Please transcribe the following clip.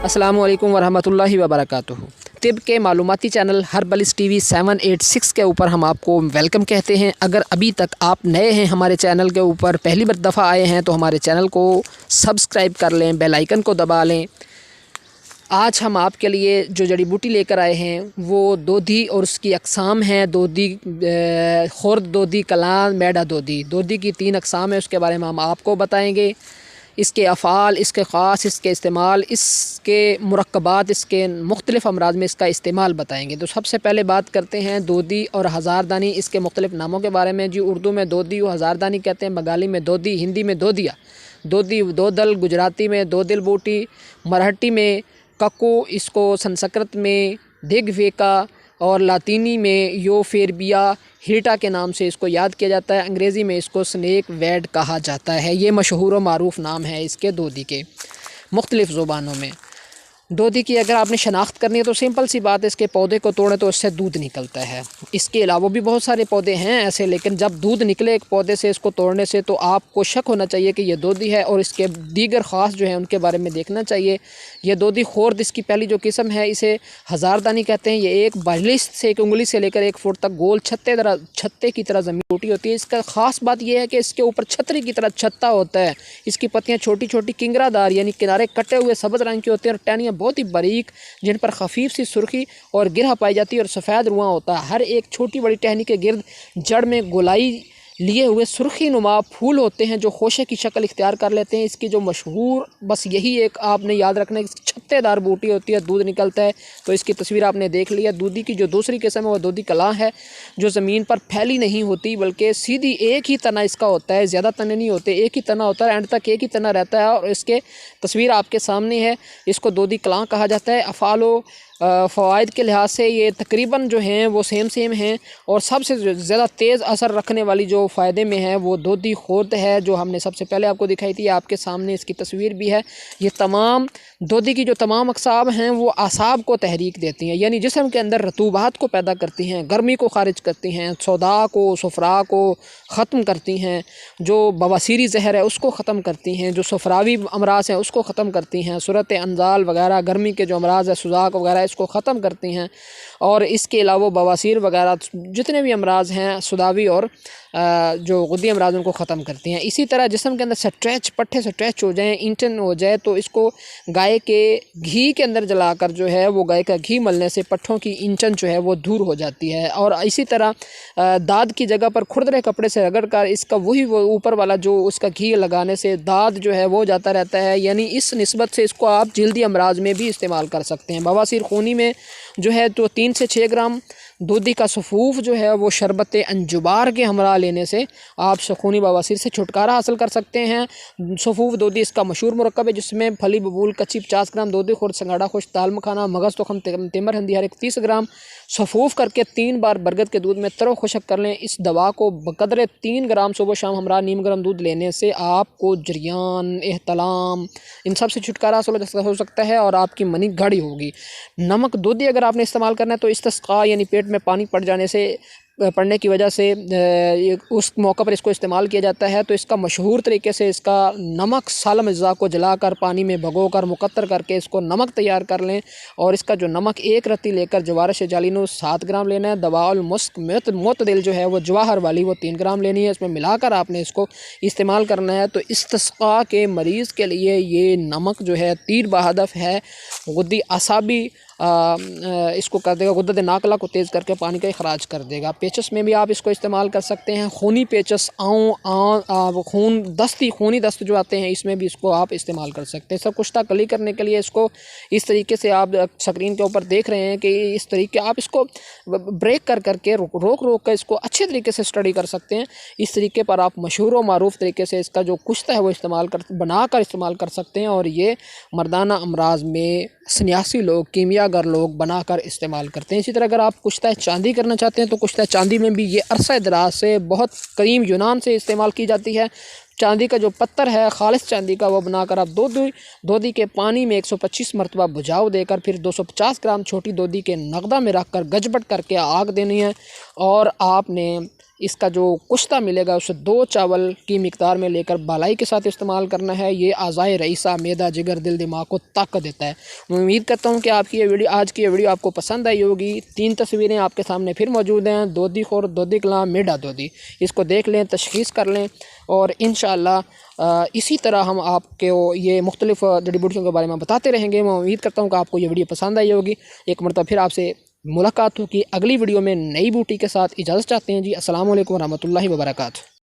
अस्सलामु अलैकुम वरहमतुल्लाहि वबरकातुहू। तिब के मालूमाती चैनल हर्बलिस्ट टीवी 786 के ऊपर हम आपको वेलकम कहते हैं। अगर अभी तक आप नए हैं हमारे चैनल के ऊपर, पहली बार दफ़ा आए हैं, तो हमारे चैनल को सब्सक्राइब कर लें, बेल आइकन को दबा लें। आज हम आपके लिए जो जड़ी बूटी लेकर आए हैं वो दोधी और उसकी अक़साम हैं। दोधी, खुर्द दोधी, कलां, मैडा दोधी। दोधी की 3 अक़साम है, उसके बारे में हम आपको बताएंगे। इसके अफ़ाल, इसके ख़ास, इसके इस्तेमाल, इसके मुरक्कबात, इसके मुख्तलिफ़ अमराज में इसका इस्तेमाल बताएंगे। तो सबसे पहले बात करते हैं दोधी और हज़ारदानी, इसके मुख्तलिफ़ नामों के बारे में। जी, उर्दू में दोधी व हज़ारदानी कहते हैं, बंगाली में दोधी, हिंदी में दोधिया, दोधी दोदल, गुजराती में दो दिल बूटी, मराठी में कक्कू, इसको संस्कृत में दिग्वेका और लातीनी में योफेरबिया हीटा के नाम से इसको याद किया जाता है। अंग्रेज़ी में इसको स्नेक वेड कहा जाता है। ये मशहूर व मारूफ़ नाम है इसके दोधी के मुख्तलिफ़ ज़ुबानों में। दोधी की अगर आपने शनाख्त करनी है तो सिंपल सी बात है, इसके पौधे को तोड़ें तो इससे दूध निकलता है। इसके अलावा भी बहुत सारे पौधे हैं ऐसे, लेकिन जब दूध निकले एक पौधे से, इसको तोड़ने से, तो आपको शक होना चाहिए कि यह दोधी है, और इसके दीगर ख़ास जो है उनके बारे में देखना चाहिए। यह दोधी खुर्द, इसकी पहली जो किस्म है इसे हज़ारदानी कहते हैं। ये एक बालिश से, एक उंगली से लेकर 1 फुट तक गोल छत्ते की तरह ज़मीन बूटी होती है। इसका ख़ास बात यह है कि इसके ऊपर छतरी की तरह छत्ता होता है। इसकी पत्तियाँ छोटी छोटी किंगरादार यानी किनारे कटे हुए सब्ज़ रंग की होती हैं, और टहनियाँ बहुत ही बारीक, जिन पर खफीफ सी सुर्खी और गिरह पाई जाती है और सफ़ेद रुआं होता है। हर एक छोटी बड़ी टहनी के गिर्द जड़ में गोलाई लिए हुए सुर्खी नुमा फूल होते हैं जो खोशे की शक्ल इख्तियार कर लेते हैं। इसकी जो मशहूर, बस यही एक आपने याद रखना है, छत्तेदार बूटी होती है, दूध निकलता है। तो इसकी तस्वीर आपने देख ली है। दूधी की जो दूसरी किस्म है वो दोधी कलां है, जो ज़मीन पर फैली नहीं होती, बल्कि सीधी एक ही तना इसका होता है। ज़्यादा तने नहीं होते, एक ही तना होता है, एंड तक एक ही तना रहता है। और इसके तस्वीर आपके सामने है। इसको दोधी कलां कहा जाता है। अफ़ालो फ़वाइद के लिहाज से ये तकरीबन जो हैं वो सेम हैं, और सबसे ज़्यादा तेज़ असर रखने वाली जो फ़ायदे में है वो दोधी खुर्द है, जो हमने सबसे पहले आपको दिखाई थी। आपके सामने इसकी तस्वीर भी है। ये तमाम दोधी की जो तमाम अक़साम हैं वो आसाब को तहरीक देती हैं, यानी जिस्म के अंदर रतूबात को पैदा करती हैं, गर्मी को खारिज करती हैं, सौदा को, सफ़रा को ख़त्म करती हैं, जो बवासीरी जहर है उसको ख़त्म करती हैं, जो सफ़रावी अमराज हैं उसको ख़त्म करती हैं, सूरत अंजाल वगैरह, गर्मी के जो अमराज है, सुजाक वगैरह, इसको ख़त्म करती हैं। और इसके अलावा बवासीर वगैरह जितने भी अमराज हैं सुदावी और जो गुद्दी अमराज उनको ख़त्म करती हैं। इसी तरह जिस्म के अंदर स्ट्रेच, पट्ठे स्ट्रेच हो जाएँ, इंटन हो जाए, तो इसको गाय के घी के अंदर जलाकर जो है वो गाय का घी मलने से पट्ठों की इंचन जो है वो दूर हो जाती है। और इसी तरह दाद की जगह पर खुरदरे कपड़े से रगड़ कर इसका वही वो ऊपर वाला जो उसका घी लगाने से दाद जो है वो जाता रहता है। यानी इस निस्बत से इसको आप जल्दी अमराज में भी इस्तेमाल कर सकते हैं। बवासीर खूनी में जो है तो 3 से 6 ग्राम दूधी का सफ़ूफ जो है वो शरबत अंजुबार के हमरा लेने से आप खूनी बवासीर से छुटकारा हासिल कर सकते हैं। सफ़ूफ दूधी इसका मशहूर मुरक्कब है, जिसमें फली बबूल कच्ची 50 ग्राम, दूधी खुर्द, संगाड़ा खुश, ताल मखाना, मगज़ तोखम, तिमर हंदी हर एक 30 ग्राम सफ़ूफ करके 3 बार बरगद के दूध में तरो खुशक कर लें। इस दवा को बकदरे 3 ग्राम सुबह शाम हमरा नीम गर्म दूध लेने से आपको जरियान, एहतलाम, इन सब से छुटकारा हासिल हो सकता है, और आपकी मनी गाढ़ी होगी। नमक दूधी अगर आपने इस्तेमाल करना है तो इस्तिस्क़ा यानी पेट में पानी पड़ने की वजह से उस मौके पर इसको इस्तेमाल किया जाता है। तो इसका मशहूर तरीके से इसका नमक सालम अज़्ज़ा को जलाकर पानी में भगोकर मुकत्तर करके इसको नमक तैयार कर लें, और इसका जो नमक 1 रत्ती लेकर जवारश जालिनो 7 ग्राम लेना है। दवाउल मुस्क मोतदिल जो है वो जवाहर वाली वो 3 ग्राम लेनी है। इसमें मिलाकर आपने इसको इस्तेमाल करना है। तो इस्तिस्क़ा के मरीज़ के लिए ये नमक जो है तीर बहदफ है। गुद्दी असाबी इसको कर देगा, गुद्दत नाकला को तेज़ करके पानी का अखराज कर देगा। पेचस में भी आप इसको इस्तेमाल कर सकते हैं। खूनी पेचस, खूनी दस्त जो आते हैं, इसमें भी इसको आप इस्तेमाल कर सकते हैं। सब कुश्ता कली करने के लिए इसको इस तरीके से आप स्क्रीन के ऊपर देख रहे हैं कि इस तरीके आप इसको ब्रेक करके रोक कर इसको अच्छे तरीके से स्टडी कर सकते हैं। इस तरीके पर आप मशहूर व मारूफ़ तरीके से इसका जो कुश्ता है वो बनाकर इस्तेमाल कर सकते हैं। और ये मर्दाना अमराज में सन्यासी लोग, कीमियागर लोग बनाकर इस्तेमाल करते हैं। इसी तरह अगर आप कुश्ता चांदी करना चाहते हैं तो कुश्ता चांदी में भी ये अरसा दराज से बहुत करीम यूनान से इस्तेमाल की जाती है। चांदी का जो पत्थर है खालिस चांदी का, वो बनाकर आप दोधी के पानी में 125 मरतबा बुझाव देकर फिर 250 ग्राम छोटी दोधी के नगदा में रख कर गजबट करके आग देनी है। और आपने इसका जो कुश्ता मिलेगा उसे 2 चावल की मिकदार में लेकर बालाई के साथ इस्तेमाल करना है। ये आज़ाए रईसा, मैदा, जिगर, दिल, दिमाग को ताकत देता है। मैं उम्मीद करता हूँ कि आपकी ये वीडियो, आज की ये वीडियो आपको पसंद आई होगी। 3 तस्वीरें आपके सामने फिर मौजूद हैं, दोधी खोर, दोधी कलां, मेढा दोधी। इसको देख लें, तशख़ीस कर लें और इंशाअल्लाह इसी तरह हम आपको ये मुख्तलिफ़ जड़ी बूटियों के बारे में बताते रहेंगे। मैं उम्मीद करता हूँ कि आपको ये वीडियो पसंद आई होगी। एक मरतबा फिर आपसे मुलाकात होगी अगली वीडियो में नई बूटी के साथ। इजाज़त चाहते हैं जी। अस्सलाम वालेकुम रहमतुल्लाहि व बरकातहू।